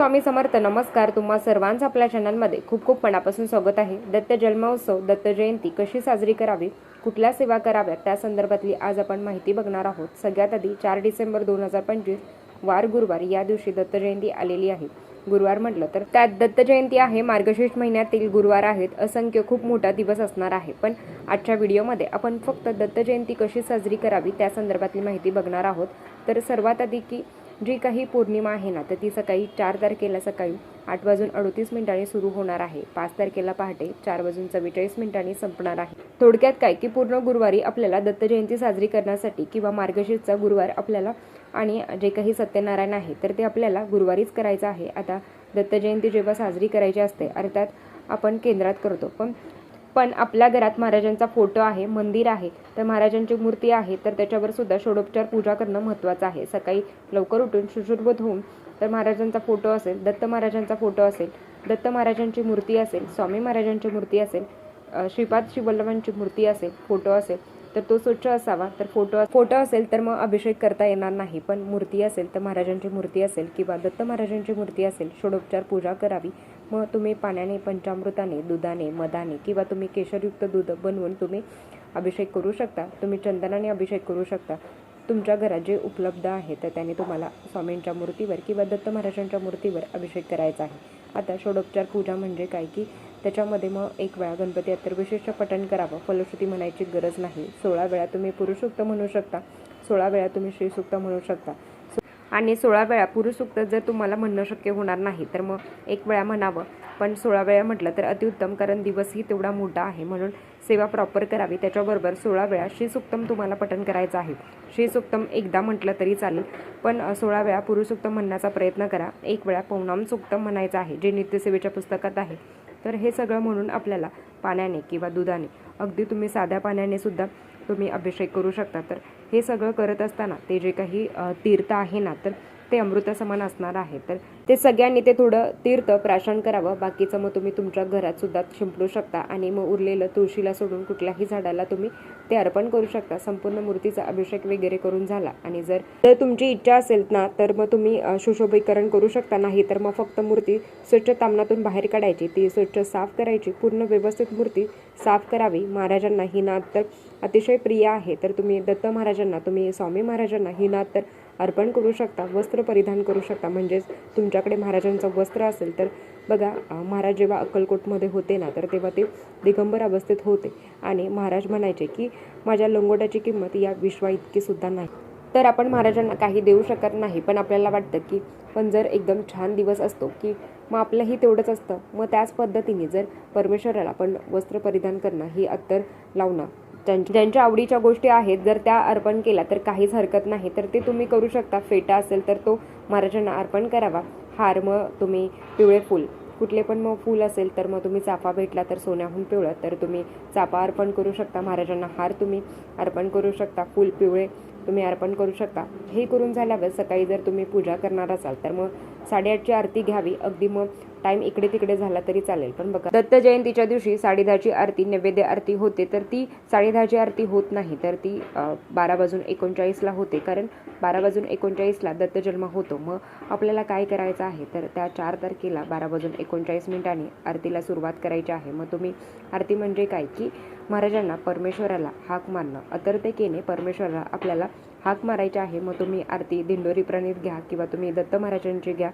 स्वामी समर्थ. नमस्कार. तुम्हा सर्वांचं आपल्या चॅनलमध्ये खूप खूप मनापासून स्वागत आहे. दत्त जन्मोत्सव, दत्त जयंती कशी साजरी करावी, कुठल्या सेवा कराव्यात त्या संदर्भातली आज आपण माहिती बघणार आहोत. सगळ्यात आधी 4 डिसेंबर 2025 वार गुरुवार या दिवशी दत्त जयंती आलेली आहे. गुरुवार म्हटलं तर त्यात दत्त जयंती आहे. मार्गशीर्ष महिन्यातील गुरुवार आहेत. असंख्य खूप मोठा दिवस असणार आहे. पण आजच्या व्हिडिओमध्ये आपण फक्त दत्त जयंती कशी साजरी करावी त्या संदर्भातली माहिती बघणार आहोत. तर सर्वात आधी की जी काही पौर्णिमा आहे ना, तर ती सकाळी 4 तारखेला सकाळी 8:38 सुरू होणार आहे. 5 तारखेला पहाटे 4:44 संपणार आहे. थोडक्यात काय की पूर्ण गुरुवारी आपल्याला दत्त जयंती साजरी करण्यासाठी किंवा मार्गशीर्षचा गुरुवार आपल्याला आणि जे काही सत्यनारायण आहे तर ते आपल्याला गुरुवारीच करायचं आहे. आता दत्त जयंती जेव्हा साजरी करायची असते अर्थात आपण केंद्रात करतो, पण आपल्या घरात महाराजांचा फोटो आहे, मंदिर आहे, तर महाराजांची मूर्ती आहे, तर त्याच्यावर सुद्धा षोडोपचार पूजा करणं महत्त्वाचं आहे. सकाळी लवकर उठून शुचिर्भूत होऊन तर महाराजांचा फोटो असेल, दत्त महाराजांचा फोटो असेल, दत्त महाराजांची मूर्ती असेल, स्वामी महाराजांची मूर्ती असेल, श्रीपाद शिवल्लभांची मूर्ती असेल, फोटो असेल तर तो स्वच्छ असावा. तर फोटो असेल तर मग अभिषेक करता येणार नाही, पण मूर्ती असेल तर महाराजांची मूर्ती असेल किंवा दत्त महाराजांची मूर्ती असेल षोडोपचार पूजा करावी. मग तुम्ही पाण्याने, पंचामृताने, दुधाने, मधाने किंवा तुम्ही केशरयुक्त दूध बनवून तुम्ही अभिषेक करू शकता. तुम्ही चंदनाने अभिषेक करू शकता. तुमच्या घरात जे उपलब्ध आहे तर त्याने तुम्हाला स्वामींच्या मूर्तीवर किंवा दत्त महाराजांच्या मूर्तीवर अभिषेक करायचा आहे. आता षोडोपचार पूजा म्हणजे काय की त्याच्यामध्ये मग 1 वेळा गणपती अथर्वशीर्ष पठण करावं. फलश्रुती म्हणायची गरज नाही. 16 वेळा तुम्ही पुरुषसूक्त म्हणू शकता, 16 वेळा तुम्ही श्रीसूक्त म्हणू शकता आणि 16 वेळा पुरुषसूक्त जर तुम्हाला म्हणणं शक्य होणार नाही तर मग 1 वेळा म्हणावं. पण 16 वेळा म्हटलं तर अतिउत्तम, कारण दिवसही तेवढा मोठा आहे म्हणून सेवा प्रॉपर करावी. त्याच्याबरोबर 16 वेळा श्रीसूक्तम तुम्हाला पठण करायचं आहे. श्रीसूक्तम एकदा म्हटलं तरी चालेल, पण 16 वेळा पुरुषसूक्तम म्हणण्याचा प्रयत्न करा. 1 वेळा पौर्णाम सूक्तम म्हणायचं आहे, जे नित्यसेवेच्या पुस्तकात आहे. तर हे सगळं म्हणून आपल्याला पाण्याने किंवा दुधाने, अगदी तुम्ही साध्या पाण्याने सुद्धा तुम्ही अभिषेक करू शकता. तर हे सगळं करत असताना ते जे काही तीर्थ आहे ना तर ते अमृतासमान असणार आहे. तर ते सगळ्यांनी ते थोडं तीर्थ प्राशन करावं. बाकीचं मग तुम्ही तुमच्या घरात सुद्धा शिंपडू शकता आणि मग उरलेलं तुळशीला सोडून कुठल्याही झाडाला तुम्ही ते अर्पण करू शकता. संपूर्ण मूर्तीचा अभिषेक वगैरे करून झाला आणि जर तुमची इच्छा असेल ना तर मग तुम्ही सुशोभीकरण करू शकता. नाही तर मग फक्त मूर्ती स्वच्छ तामणातून बाहेर काढायची, ती स्वच्छ साफ करायची, पूर्ण व्यवस्थित मूर्ती साफ करावी. महाराजांना ही नाद तर अतिशय प्रिय आहे, तर तुम्ही दत्त महाराजांना, तुम्ही स्वामी महाराजांना ही नाद तर अर्पण करू शकता. वस्त्र परिधान करू शकता, म्हणजेच तुमच्याकडे महाराजांचं वस्त्र असेल तर बघा, महाराज जेव्हा अक्कलकोटमध्ये होते ना तर तेव्हा ते दिगंबर अवस्थेत होते आणि महाराज म्हणायचे की माझ्या लंगोटाची किंमत या विश्वा इतकी सुद्धा नाही. तर आपण महाराजांना काही देऊ शकत नाही, पण आपल्याला वाटतं की पण जर एकदम छान दिवस असतो की मग आपलंही तेवढंच असतं. मग त्याच पद्धतीने जर परमेश्वराला पण वस्त्र परिधान करणं, ही अत्तर लावणं, ज्यांच्या आवडीच्या गोष्टी आहेत जर त्या अर्पण केल्या तर काहीच हरकत नाही. तर ते तुम्ही करू शकता. फेटा असेल तर तो महाराजांना अर्पण करावा. हार मग तुम्ही पिवळे फूल, कुठले पण मग फूल असेल तर मग तुम्ही चाफा भेटला तर सोन्याहून पिवळं, तर तुम्ही चाफा अर्पण करू शकता. महाराजांना हार तुम्ही अर्पण करू शकता. फूल पिवळे तुम्ही अर्पण करू शकता. हे करून झाल्यावर सकाळी जर तुम्ही पूजा करणार असाल तर मग 8:30ची आरती घ्यावी. अगदी मग टाईम इकडे तिकडे झाला तरी चालेल. पण बघा, दत्त जयंतीच्या दिवशी 10:30ची आरती, नैवेद्य आरती होते, तर ती 10:30ची आरती होत नाही, तर ती 12:39 होते, कारण 12:39 दत्त जन्म होतो. मग आपल्याला काय करायचं आहे तर त्या 4 तारखेला 12:39 आरतीला सुरुवात करायची आहे. मग तुम्ही आरती म्हणजे काय की महाराजांना, परमेश्वराला हाक मारणं, अतर्तेकेने परमेश्वराला आपल्याला हाक मारायची आहे. मग तुम्ही आरती दिंडोरी प्रणीत घ्या किंवा तुम्ही दत्त महाराजांची घ्या.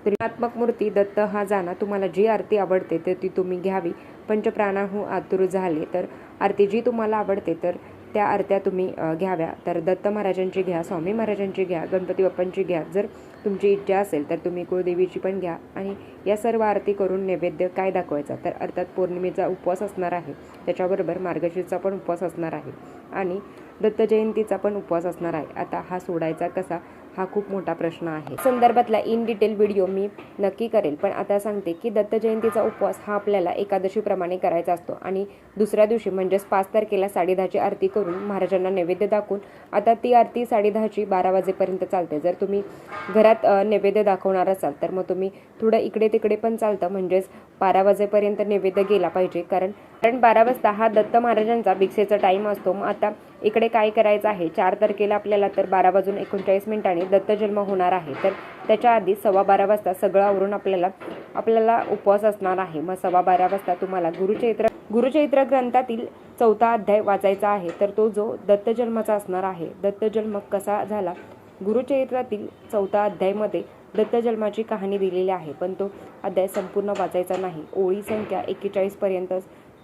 त्रिनात्मक मूर्ती दत्त हा जाना, तुम्हाला जी आरती आवडते तर ती तुम्ही घ्यावी. पंचप्राणाहू आतुर झाले, तर आरती जी तुम्हाला आवडते तर त्या आरत्या तुम्ही घ्याव्या. तर दत्त महाराजांची घ्या, स्वामी महाराजांची घ्या, गणपती बाप्पांची घ्या. जर तुमची इच्छा असेल तर तुम्ही कुळदेवीची पण घ्या. आणि या सर्व आरती करून नैवेद्य काय दाखवायचा तर अर्थात पौर्णिमेचा उपवास असणार आहे, त्याच्याबरोबर मार्गशीर्षचा पण उपवास असणार आहे आणि दत्त जयंतीचा पण उपवास असणार आहे. आता हा सोडायचा कसा, हा खूप मोठा प्रश्न आहे. संदर्भातला इन डिटेल व्हिडिओ मी नक्की करेल, पण आता सांगते की दत्त जयंतीचा उपवास हा आपल्याला एकादशीप्रमाणे करायचा असतो आणि दुसऱ्या दिवशी म्हणजेच 5 तारखेला 10:30ची आरती करून महाराजांना नैवेद्य दाखवून, आता ती आरती 10:30ची 12 वाजेपर्यंत चालते. जर तुम्ही घरात नैवेद्य दाखवणार असाल तर मग तुम्ही थोडं इकडे तिकडे पण चालतं, म्हणजेच 12 वाजेपर्यंत नैवेद्य गेला पाहिजे, कारण 12 वाजता हा दत्त महाराजांचा भिक्षेचा टाईम असतो. मग आता इकडे काय करायचं आहे, 4 तारखेला आपल्याला तर 12:39 दत्त जन्म होणार आहे. तर त्याच्या आधी 12:15 वाजता सगळं आवरून आपल्याला उपवास असणार आहे. मग 12:15 वाजता तुम्हाला गुरुचरित्र ग्रंथातील 4था अध्याय वाचायचा आहे. तर तो जो दत्त जन्माचा असणार आहे. दत्त जन्म कसा झाला, गुरुचरित्रातील 4था अध्यायमध्ये दत्त जन्माची कहाणी दिलेली आहे, पण तो अध्याय संपूर्ण वाचायचा नाही. ओळी संख्या 41 पर्यंत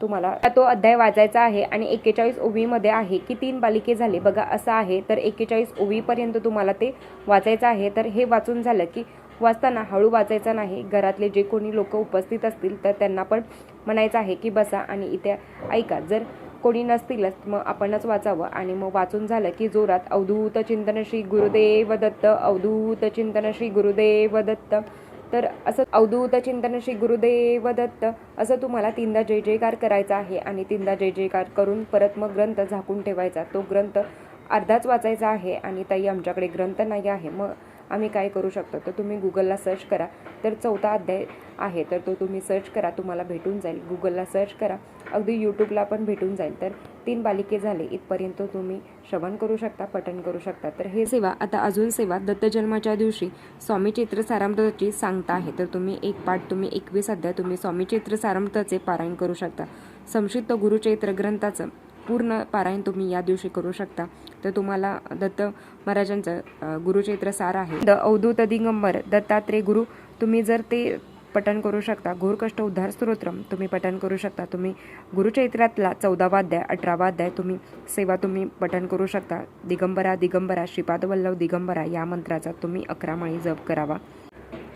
तुम्हाला तो अध्याय वाचायचा आहे. आणि 41 ओवीमध्ये आहे की 3 बालिके झाले बघा असं आहे. तर 41 ओवीपर्यंत तुम्हाला ते वाचायचं आहे. तर हे वाचून झालं की वाचताना हळू वाचायचं नाही. घरातले जे कोणी लोक उपस्थित असतील तर त्यांना पण म्हणायचं आहे की बसा आणि इथे ऐका. जर कोणी नसतीलच मग आपणच वाचावं. आणि मग वाचून झालं की जोरात अवधूत चिंतन श्री गुरुदेव दत्त, अवधूत चिंतन श्री गुरुदेव दत्त. तर असं अवधूत चिंतन श्री गुरुदेव दत्त असं तुम्हाला 3दा जय जयकार करायचा आहे. आणि 3दा जय जयकार करून परत मग ग्रंथ झाकून ठेवायचा. तो ग्रंथ अर्धाच वाचायचा आहे. आणि ताई आमच्याकडे ग्रंथ नाही आहे, मग आम्ही काय करू शकतो, तर तुम्ही गुगलला सर्च करा. तर 4था अध्याय आहे तर तो तुम्ही सर्च करा, तुम्हाला भेटून जाईल. गुगलला सर्च करा, अगदी यूट्यूबला पण भेटून जाईल. तर 3 बालिके झाले इथपर्यंत तुम्ही श्रवण करू शकता, पठण करू शकता. तर हे सेवा आता अजून सेवा दत्त जन्माच्या दिवशी स्वामी चैत्र सारामृताची सांगता आहे. तर तुम्ही एक पाठ, तुम्ही 21 अध्याय तुम्ही स्वामी चैत्र सारामृताचे पारायण करू शकता. संक्षिप्त गुरुचैत्र ग्रंथाचं पूर्ण पारायण तुम्ही या दिवशी करू शकता. तर तुम्हाला दत्त महाराजांचं गुरुचैत्र सार आहे, अवधूत दिगंबर दत्तात्रेय गुरु, तुम्ही जर ते पठण करू शकता. घोर कष्ट उद्धार स्तोत्रम तुम्ही पठण करू शकता. तुम्ही गुरुचैत्रातला 14वा अध्याय 18वा अध्याय तुम्ही सेवा तुम्ही पठण करू शकता. दिगंबरा दिगंबरा श्रीपाद वल्लभ दिगंबरा या मंत्राचा तुम्ही 11 माळी जप करावा.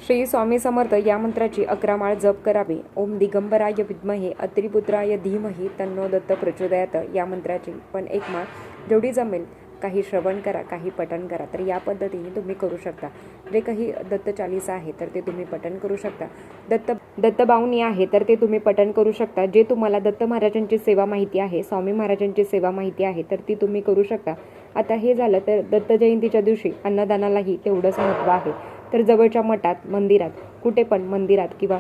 श्री स्वामी समर्थ या मंत्राची 11 माळ जप करावी. ओम दिगंबराय विद्महे अत्रिपुत्राय धीमहि तन्नो दत्त प्रचोदयात या मंत्राची पण 1 माळ जेवढी जमेल काही श्रवण करा, काही पठण करा. तर या पद्धतीने तुम्ही करू शकता. जे काही दत्त चालीसा आहे तर ते तुम्ही पठण करू शकता. दत्त बावनी आहे तर ते तुम्ही पठण करू शकता. जे तुम्हाला दत्त महाराजांची सेवा माहिती आहे, स्वामी महाराजांची सेवा माहिती आहे तर ती तुम्ही करू शकता. आता हे झालं तर दत्त जयंतीच्या दिवशी अन्नदानालाही तेवढंच महत्त्व आहे. तर जवळच्या मठात, मंदिरात, कुठे पण मंदिरात किंवा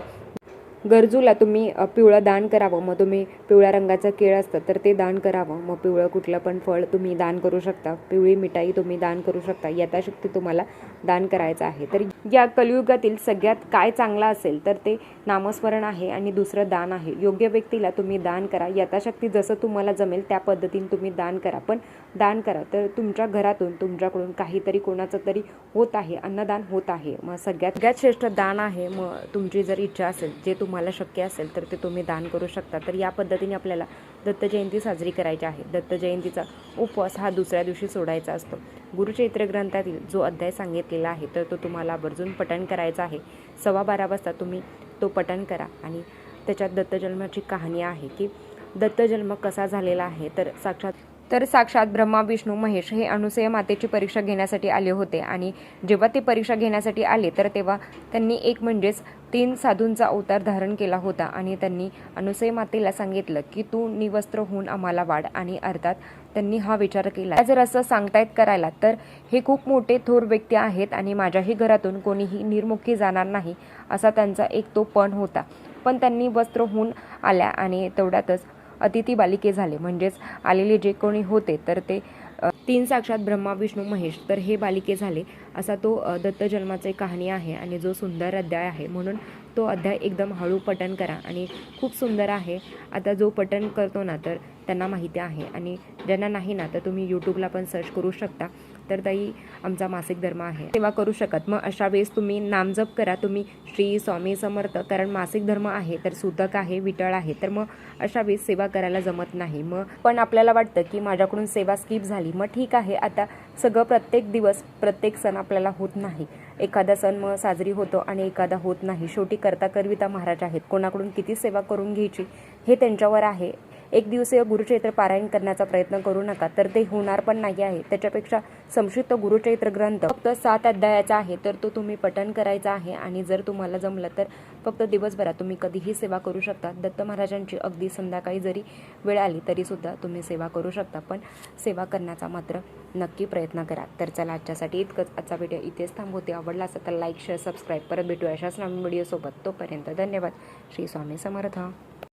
गरजूला तुम्ही पिवळं दान करावं. मग तुम्ही पिवळ्या रंगाचं केळ असतं तर ते दान करावं. मग पिवळं कुठलं पण फळ तुम्ही दान करू शकता. पिवळी मिठाई तुम्ही दान करू शकता. यथाशक्ती तुम्हाला दान करायचं आहे. तर या कलियुगातील सगळ्यात काय चांगलं असेल तर ते नामस्मरण आहे आणि दुसरं दान आहे. योग्य व्यक्तीला तुम्ही दान करा. यथाशक्ती जसं तुम्हाला जमेल त्या पद्धतीने तुम्ही दान करा, पण दान करा. तर तुमच्या घरातून तुमच्याकडून काहीतरी कोणाचं तरी होत आहे, अन्नदान होत आहे. मग सगळ्यात श्रेष्ठ दान आहे. मग तुमची जर इच्छा असेल, जे तुम्हाला शक्य असेल तर ते तुम्ही दान करू शकता. तर या पद्धतीने आपल्याला दत्त जयंती साजरी करायची आहे. दत्त जयंतीचा उपवास हा दुसऱ्या दिवशी सोडायचा असतो. गुरुचैत्र ग्रंथातील जो अध्याय सांगितलेला आहे तर तो तुम्हाला आवर्जून पठण करायचा आहे. 12:15 वाजता तुम्ही तो पठण करा. आणि त्याच्यात दत्त जन्माची कहाणी आहे की दत्त जन्म कसा झालेला आहे. तर साक्षात ब्रह्मा विष्णू महेश हे अनुसूया मातेची परीक्षा घेण्यासाठी आले होते. आणि जेव्हा ते परीक्षा घेण्यासाठी आले तर तेव्हा त्यांनी एक म्हणजेच 3 साधूंचा अवतार धारण केला होता. आणि त्यांनी अनुसूया मातेला सांगितलं की तू निवस्त्र होऊन आम्हाला वाढ. आणि अर्थात त्यांनी हा विचार केला, जर असं सांगतायत करायला तर हे खूप मोठे थोर व्यक्ती आहेत आणि माझ्याही घरातून कोणीही निर्मुखी जाणार नाही असा त्यांचा एक तो पण होता. पण त्यांनी वस्त्र होऊन आल्या आणि तेवढ्यातच अतिथी बालिके झाले. म्हणजेच आलेले जे कोणी होते तर ते 3 साक्षात ब्रह्मा विष्णू महेश तर हे बालिके झाले. असा तो दत्त जन्माची कहाणी आहे. आणि जो सुंदर अध्याय आहे म्हणून तो अध्याय एकदम हळू पठण करा आणि खूप सुंदर आहे. आता जो पठण करतो ना तर त्यांना माहिती आहे, आणि ज्यांना नाही ना तर तुम्ही यूट्यूबला पण सर्च करू शकता. तर ताई आमचा मासिक धर्म आहे, सेवा करू शकत. मग अशा वेळेस तुम्ही नामजप करा, तुम्ही श्री स्वामी समर्थ, कारण मासिक धर्म आहे तर सुतक आहे, विटळ आहे. तर मग अशा वेळेस सेवा करायला जमत नाही. मग पण आपल्याला वाटतं की माझ्याकडून सेवा स्किप झाली. मग ठीक आहे, आता सगळं प्रत्येक दिवस प्रत्येक सण आपल्याला होत नाही. एखादा सण मग साजरी होतो आणि एखादा होत नाही. शेवटी करता करविता महाराज आहेत. कोणाकडून किती सेवा करून घ्यायची हे त्यांच्यावर आहे. एक दिवसीय गुरुचैत्र पारायण करण्याचा प्रयत्न करू नका, तर ते होणार पण नाही आहे. त्याच्यापेक्षा संक्षिप्त गुरुचैत्र ग्रंथ फक्त 7 अध्यायाचा आहे तर तो तुम्ही पठण करायचा आहे. आणि जर तुम्हाला जमलं तर फक्त दिवसभरात तुम्ही कधीही सेवा करू शकता. दत्त महाराजांची अगदी संध्याकाळी जरी वेळ आली तरी सुद्धा तुम्ही सेवा करू शकता, पण सेवा करण्याचा मात्र नक्की प्रयत्न करा. तर चला आजच्यासाठी इतकंच. आजचा व्हिडिओ इथेच थांबवते. आवडला असेल तर लाईक, शेअर, सबस्क्राईब. परत भेटूया अशाच नवीन व्हिडिओसोबत. तोपर्यंत धन्यवाद. श्री स्वामी समर्थ.